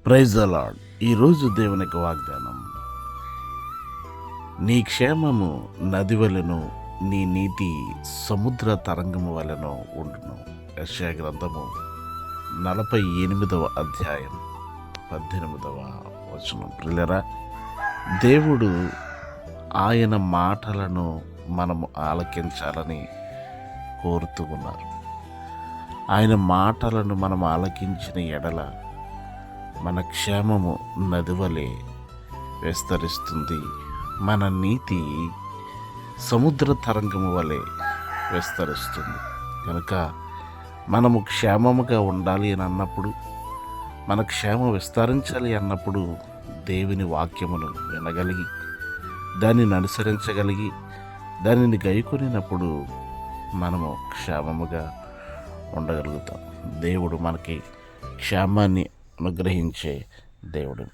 Praise the lord. ఈరోజు దేవునికి వాగ్దానం, నీ క్షేమము నది వలెను, నీ నీతి సముద్ర తరంగము వలెను ఉండును. యెషయా గ్రంథము 48వ అధ్యాయం 18వ వచనం. ప్రియులారా, దేవుడు ఆయన మాటలను మనము ఆలకించాలని కోరుతూ ఉన్నారు. ఆయన మాటలను మనం ఆలకించిన ఎడల మన క్షేమము నది వలె విస్తరిస్తుంది, మన నీతి సముద్ర తరంగము వలె విస్తరిస్తుంది. కనుక మనము క్షేమముగా ఉండాలి అని అన్నప్పుడు, మన క్షేమం విస్తరించాలి అన్నప్పుడు దేవుని వాక్యమును వినగలిగి దానిని అనుసరించగలిగి దానిని గైకొనినప్పుడు మనము క్షేమముగా ఉండగలుగుతాం. దేవుడు మనకి క్షేమాన్ని అనుగ్రహించే దేవుడు.